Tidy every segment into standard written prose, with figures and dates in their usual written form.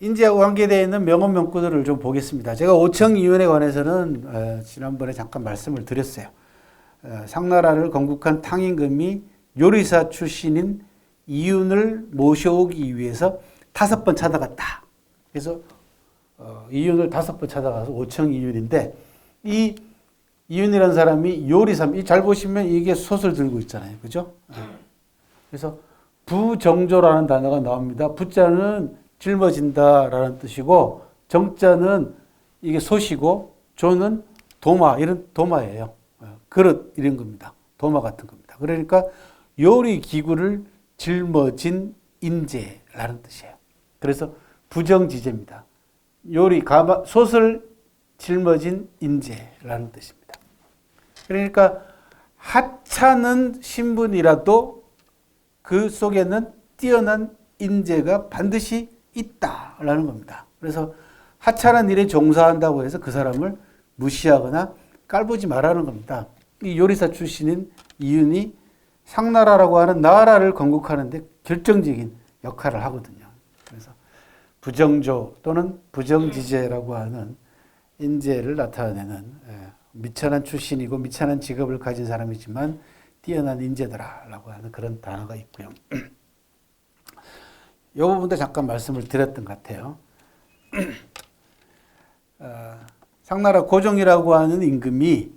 인재하고 관계되어 있는 명언 명구들을 좀 보겠습니다. 제가 오청이윤에 관해서는 지난번에 잠깐 말씀을 드렸어요. 상나라를 건국한 탕임금이 요리사 출신인 이윤을 모셔오기 위해서 5번 찾아갔다. 그래서 이윤을 5번 찾아가서 오청이윤인데, 이 이윤이라는 사람이 요리사, 잘 보시면 이게 솥을 들고 있잖아요. 그죠? 그래서 부정조라는 단어가 나옵니다. 부자는 짊어진다라는 뜻이고, 정자는 이게 솥이고, 조는 도마, 이런 도마예요. 그릇 이런 겁니다. 도마 같은 겁니다. 그러니까 요리 기구를 짊어진 인재라는 뜻이에요. 그래서 부정지제입니다. 솥을 짊어진 인재라는 뜻입니다. 그러니까 하찮은 신분이라도 그 속에는 뛰어난 인재가 반드시 있다라는 겁니다. 그래서 하찮은 일에 종사한다고 해서 그 사람을 무시하거나 깔보지 말라는 겁니다. 이 요리사 출신인 이윤이 상나라라고 하는 나라를 건국하는데 결정적인 역할을 하거든요. 그래서 부정조 또는 부정지제라고 하는 인재를 나타내는 미천한 출신이고 미천한 직업을 가진 사람이지만 뛰어난 인재더라라고 하는 그런 단어가 있고요. 이 부분도 잠깐 말씀을 드렸던 것 같아요. 상나라 고종이라고 하는 임금이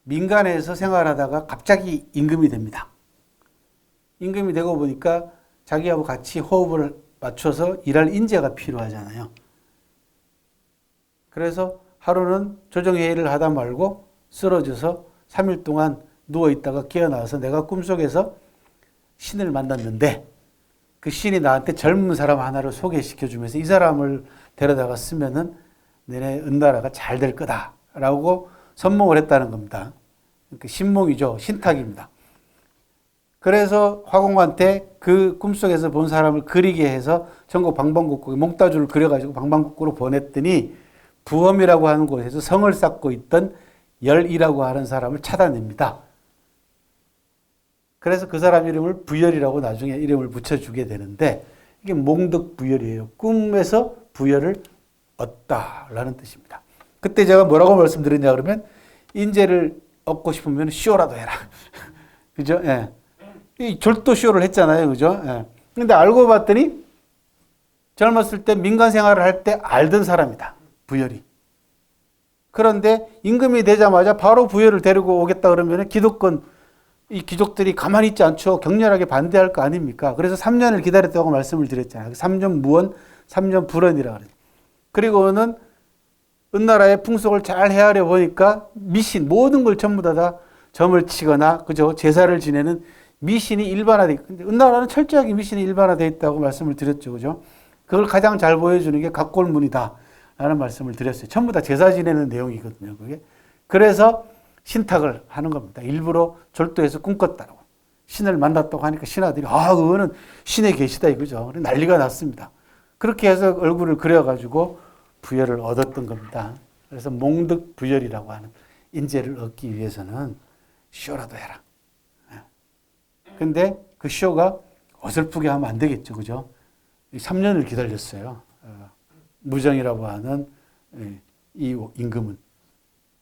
민간에서 생활하다가 갑자기 임금이 됩니다. 임금이 되고 보니까 자기하고 같이 호흡을 맞춰서 일할 인재가 필요하잖아요. 그래서 하루는 조정회의를 하다 말고 쓰러져서 3일 동안 누워있다가 깨어나서 내가 꿈속에서 신을 만났는데 그 신이 나한테 젊은 사람 하나를 소개시켜주면서 이 사람을 데려다가 쓰면은 너네 은나라가 잘 될 거다라고 선몽을 했다는 겁니다. 그러니까 신몽이죠. 신탁입니다. 그래서 화공한테 그 꿈속에서 본 사람을 그리게 해서 전국 방방곡곡에 몽따주를 그려가지고 방방곡곡으로 보냈더니 부엄이라고 하는 곳에서 성을 쌓고 있던 열이라고 하는 사람을 찾아냅니다. 그래서 그 사람 이름을 부열이라고 나중에 이름을 붙여주게 되는데 이게 몽득부열이에요. 꿈에서 부열을 얻다라는 뜻입니다. 그때 제가 뭐라고 말씀드렸냐 그러면 인재를 얻고 싶으면 쇼라도 해라. 그죠? 예. 이 절도 쇼를 했잖아요. 그죠? 예. 근데 알고 봤더니 젊었을 때 민간 생활을 할 때 알던 사람이다. 부열이. 그런데 임금이 되자마자 바로 부열을 데리고 오겠다 그러면 기득권 이 귀족들이 가만히 있지 않죠. 격렬하게 반대할 거 아닙니까? 그래서 3년을 기다렸다고 말씀을 드렸잖아요. 3년 무원, 3년 불원이라고 그래요. 그리고는 은나라의 풍속을 잘 헤아려 보니까 미신, 모든 걸 전부 다 점을 치거나, 그죠? 제사를 지내는 미신이 일반화되어 있고, 은나라는 철저하게 미신이 일반화되어 있다고 말씀을 드렸죠. 그죠? 그걸 가장 잘 보여주는 게 각골문이다. 라는 말씀을 드렸어요. 전부 다 제사 지내는 내용이거든요. 그게. 그래서 신탁을 하는 겁니다. 일부러 절도해서 꿈꿨다고. 신을 만났다고 하니까 신하들이, 그거는 신의 계시다 이거죠. 난리가 났습니다. 그렇게 해서 얼굴을 그려가지고 부열을 얻었던 겁니다. 그래서 몽득부열이라고 하는 인재를 얻기 위해서는 쇼라도 해라. 근데 그 쇼가 어설프게 하면 안 되겠죠. 그죠? 3년을 기다렸어요. 무정이라고 하는 이 임금은.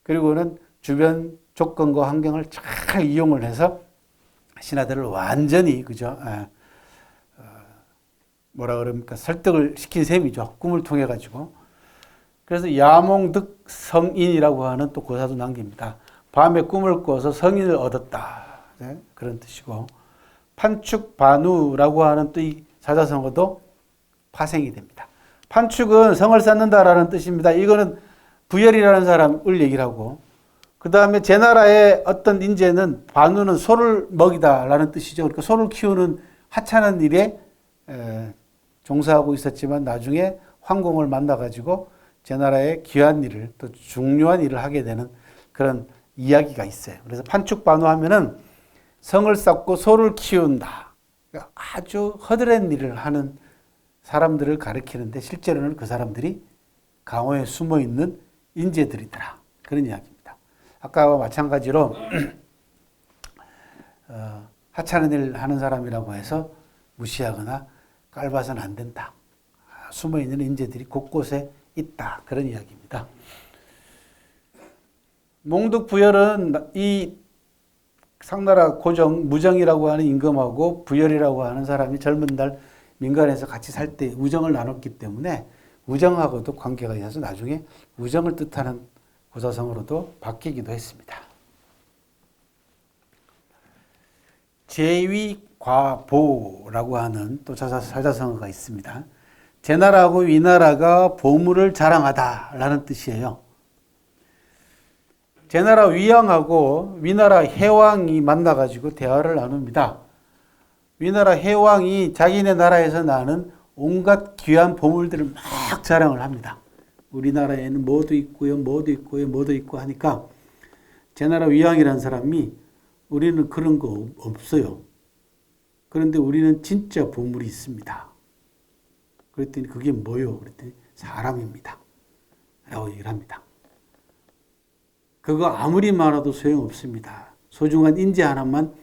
그리고는 주변 조건과 환경을 잘 이용을 해서 신하들을 완전히, 그죠? 뭐라 그럽니까? 설득을 시킨 셈이죠. 꿈을 통해 가지고. 그래서 야몽득 성인이라고 하는 또 고사도 남깁니다. 밤에 꿈을 꿔서 성인을 얻었다. 네? 그런 뜻이고. 판축반우라고 하는 또 이 사자성어도 파생이 됩니다. 판축은 성을 쌓는다라는 뜻입니다. 이거는 부열이라는 사람을 얘기를 하고, 그 다음에 제 나라의 어떤 인재는 반우는 소를 먹이다라는 뜻이죠. 그러니까 소를 키우는 하찮은 일에 종사하고 있었지만 나중에 황공을 만나가지고 제 나라의 귀한 일을 또 중요한 일을 하게 되는 그런 이야기가 있어요. 그래서 판축반우 하면은 성을 쌓고 소를 키운다. 그러니까 아주 허드렛 일을 하는 사람들을 가리키는데 실제로는 그 사람들이 강호에 숨어 있는 인재들이더라. 그런 이야기입니다. 아까와 마찬가지로 하찮은 일 하는 사람이라고 해서 무시하거나 깔봐서는 안 된다. 숨어있는 인재들이 곳곳에 있다. 그런 이야기입니다. 몽득부열은 이 상나라 고정, 무정이라고 하는 임금하고 부열이라고 하는 사람이 젊은 날 민간에서 같이 살 때 우정을 나눴기 때문에 우정하고도 관계가 있어서 나중에 우정을 뜻하는 고사성어로도 바뀌기도 했습니다. 제위과보라고 하는 또 사자성어가 있습니다. 제나라하고 위나라가 보물을 자랑하다라는 뜻이에요. 제나라 위왕하고 위나라 해왕이 만나가지고 대화를 나눕니다. 위나라 해왕이 자기네 나라에서 나는 온갖 귀한 보물들을 막 자랑을 합니다. 우리나라에는 뭐도 있고요, 뭐도 있고요, 뭐도 있고 하니까 제나라 위왕이라는 사람이 우리는 그런 거 없어요. 그런데 우리는 진짜 보물이 있습니다. 그랬더니 그게 뭐요? 그랬더니 사람입니다. 라고 얘기를 합니다. 그거 아무리 많아도 소용없습니다. 소중한 인재 하나만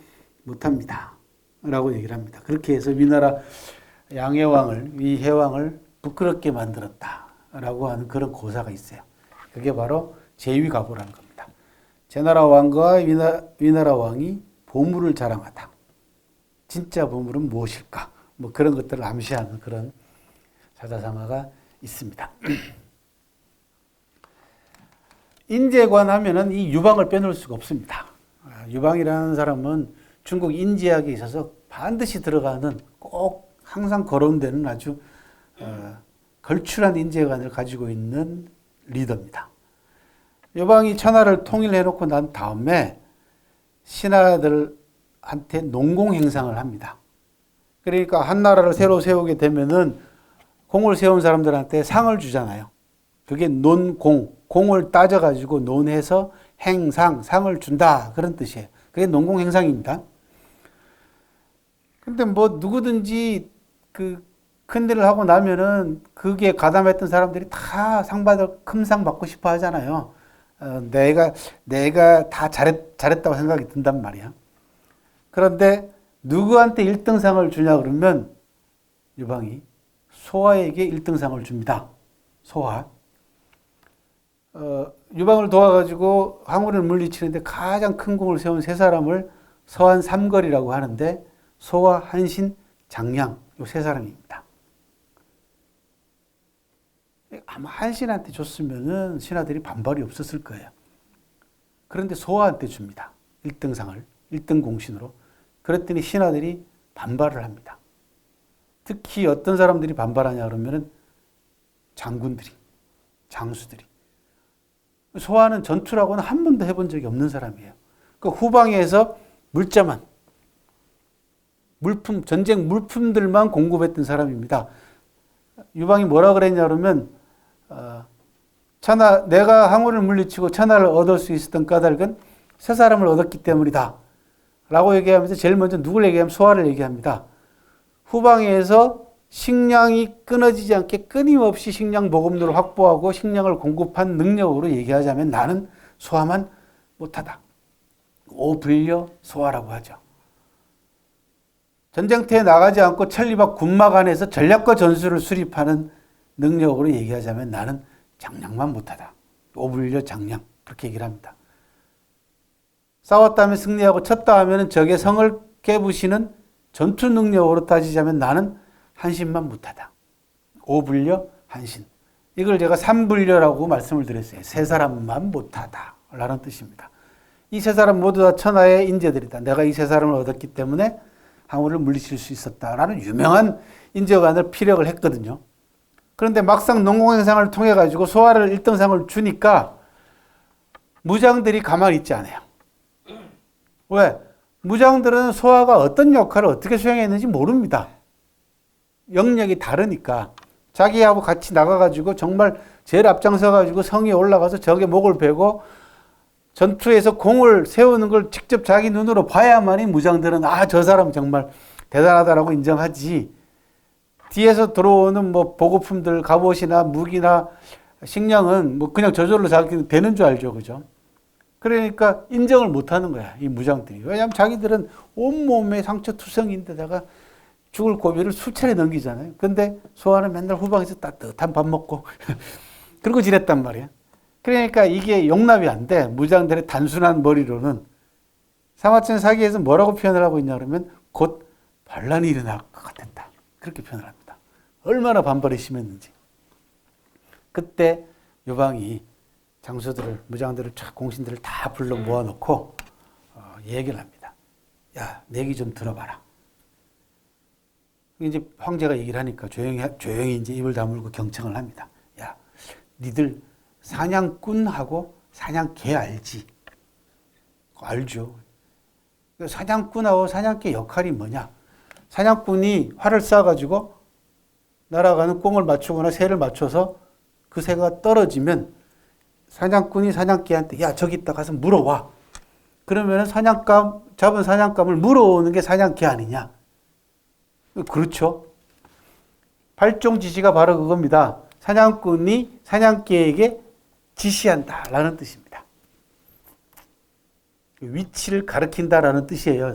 못합니다. 라고 얘기를 합니다. 그렇게 해서 위나라 위해왕을 부끄럽게 만들었다. 라고 하는 그런 고사가 있어요. 그게 바로 제위과보라는 겁니다. 제나라 왕과 위나라 왕이 보물을 자랑하다. 진짜 보물은 무엇일까? 뭐 그런 것들을 암시하는 그런 사자성어가 있습니다. 인재관 하면은 이 유방을 빼놓을 수가 없습니다. 유방이라는 사람은 중국 인지학에 있어서 반드시 들어가는 꼭 항상 거론되는 아주 걸출한 인재관을 가지고 있는 리더입니다. 유방이 천하를 통일해놓고 난 다음에 신하들한테 농공행상을 합니다. 그러니까 한 나라를 새로 세우게 되면은 공을 세운 사람들한테 상을 주잖아요. 그게 논공, 공을 따져가지고 논해서 행상, 상을 준다. 그런 뜻이에요. 그게 농공행상입니다. 근데 뭐 누구든지 그 큰 일을 하고 나면은 그게 가담했던 사람들이 다 큰 상 받고 싶어 하잖아요. 내가 다 잘했다고 생각이 든단 말이야. 그런데 누구한테 1등상을 주냐 그러면 유방이 소화에게 1등상을 줍니다. 소화. 유방을 도와가지고 황후를 물리치는데 가장 큰 공을 세운 세 사람을 서한 삼걸이라고 하는데 소화, 한신, 장량 이 세 사람입니다. 아마 한신한테 줬으면은 신하들이 반발이 없었을 거예요. 그런데 소화한테 줍니다. 1등상을 1등 공신으로. 그랬더니 신하들이 반발을 합니다. 특히 어떤 사람들이 반발하냐 그러면은 장군들이, 장수들이. 소화는 전투라고는 한 번도 해본 적이 없는 사람이에요. 그 후방에서 물자만, 전쟁 물품들만 공급했던 사람입니다. 유방이 뭐라 그랬냐 그러면 내가 항우를 물리치고 천하를 얻을 수 있었던 까닭은 세 사람을 얻었기 때문이다. 라고 얘기하면서 제일 먼저 누굴 얘기하면 소화를 얘기합니다. 후방에서 식량이 끊어지지 않게 끊임없이 식량 보급로를 확보하고 식량을 공급한 능력으로 얘기하자면 나는 소화만 못하다. 오불려 소화라고 하죠. 전쟁터에 나가지 않고 천리밖 군막 안에서 전략과 전술을 수립하는 능력으로 얘기하자면 나는 장량만 못하다. 오불려 장량. 그렇게 얘기를 합니다. 싸웠다 하면 승리하고 쳤다 하면 적의 성을 깨부시는 전투 능력으로 따지자면 나는 한신만 못하다. 오불려 한신. 이걸 제가 삼불려라고 말씀을 드렸어요. 세 사람만 못하다. 라는 뜻입니다. 이 세 사람 모두 다 천하의 인재들이다. 내가 이 세 사람을 얻었기 때문에 항우를 물리칠 수 있었다라는 유명한 인재관을 피력을 했거든요. 그런데 막상 농공행상을 통해 가지고 소화를 1등상을 주니까 무장들이 가만히 있지 않아요. 왜? 무장들은 소화가 어떤 역할을 어떻게 수행했는지 모릅니다. 영역이 다르니까 자기하고 같이 나가가지고 정말 제일 앞장서가지고 성에 올라가서 적의 목을 베고 전투에서 공을 세우는 걸 직접 자기 눈으로 봐야만이 무장들은 저 사람 정말 대단하다라고 인정하지. 뒤에서 들어오는 뭐 보급품들, 갑옷이나 무기나 식량은 뭐 그냥 저절로 자기 되는 줄 알죠, 그죠? 그러니까 인정을 못 하는 거야, 이 무장들이. 왜냐하면 자기들은 온몸에 상처투성인데다가 죽을 고비를 수차례 넘기잖아요. 근데 소아는 맨날 후방에서 따뜻한 밥 먹고 그러고 지냈단 말이에요. 그러니까 이게 용납이 안 돼. 무장들의 단순한 머리로는. 사마천 사기에서 뭐라고 표현을 하고 있냐 그러면 곧 반란이 일어날 것 같았다. 그렇게 표현을 합니다. 얼마나 반발이 심했는지. 그때 유방이 장수들을, 무장들을, 공신들을 다 불러 모아놓고 얘기를 합니다. 야, 내 얘기 좀 들어봐라. 이제 황제가 얘기를 하니까 조용히 이제 입을 다물고 경청을 합니다. 야, 니들 사냥꾼하고 사냥개 알지? 알죠. 사냥꾼하고 사냥개 역할이 뭐냐? 사냥꾼이 활을 쏴가지고 날아가는 꽁을 맞추거나 새를 맞춰서 그 새가 떨어지면 사냥꾼이 사냥개한테 야, 저기 있다 가서 물어와. 그러면 잡은 사냥감을 물어오는 게 사냥개 아니냐? 그렇죠. 발종 지시가 바로 그겁니다. 사냥꾼이 사냥개에게 지시한다라는 뜻입니다. 위치를 가리킨다라는 뜻이에요.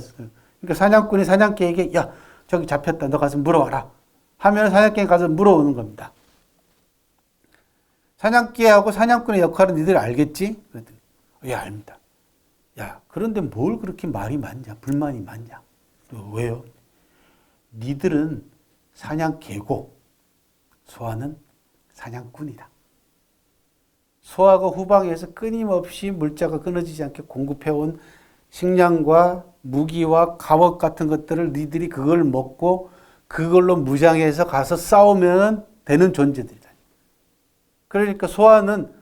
그러니까 사냥꾼이 사냥개에게 야, 저기 잡혔다. 너 가서 물어와라. 하면 사냥개가 가서 물어오는 겁니다. 사냥개하고 사냥꾼의 역할은 니들 알겠지? 그랬더니 예, 압니다. 야, 그런데 뭘 그렇게 말이 많냐? 불만이 많냐? 왜요? 니들은 사냥개고 소아는 사냥꾼이다. 소아가 후방에서 끊임없이 물자가 끊어지지 않게 공급해온 식량과 무기와 갑옷 같은 것들을 니들이 그걸 먹고 그걸로 무장해서 가서 싸우면 되는 존재들이다. 그러니까 소아는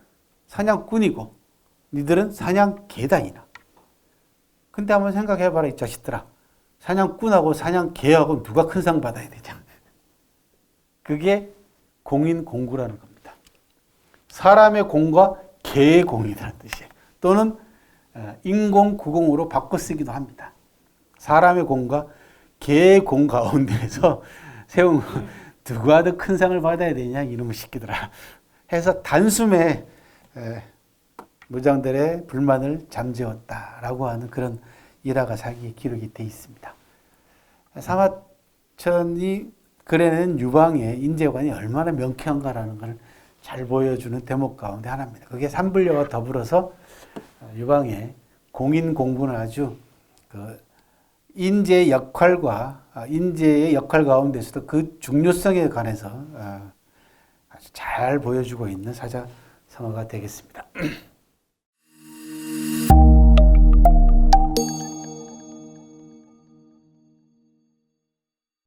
사냥꾼이고 니들은 사냥개단이다. 근데 한번 생각해봐라 이 자식들아. 사냥꾼하고 사냥개하고 누가 큰 상 받아야 되냐. 그게 공인공구라는 겁니다. 사람의 공과 개의 공이라는 뜻이에요. 또는 인공구공으로 바꿔 쓰기도 합니다. 사람의 공과 개의 공 가운데에서 세운 누가 더 큰 상을 받아야 되냐 이놈의 새끼들아 해서 단숨에 무장들의 불만을 잠재웠다라고 하는 그런 일화가 사기에 기록이 되어 있습니다. 사마천이 그려낸 유방의 인재관이 얼마나 명쾌한가라는 걸 잘 보여주는 대목 가운데 하나입니다. 그게 삼불려와 더불어서 유방의 공인공부는 아주 그 인재의 역할과 인재의 역할 가운데서도 그 중요성에 관해서 아주 잘 보여주고 있는 사자성어가 되겠습니다.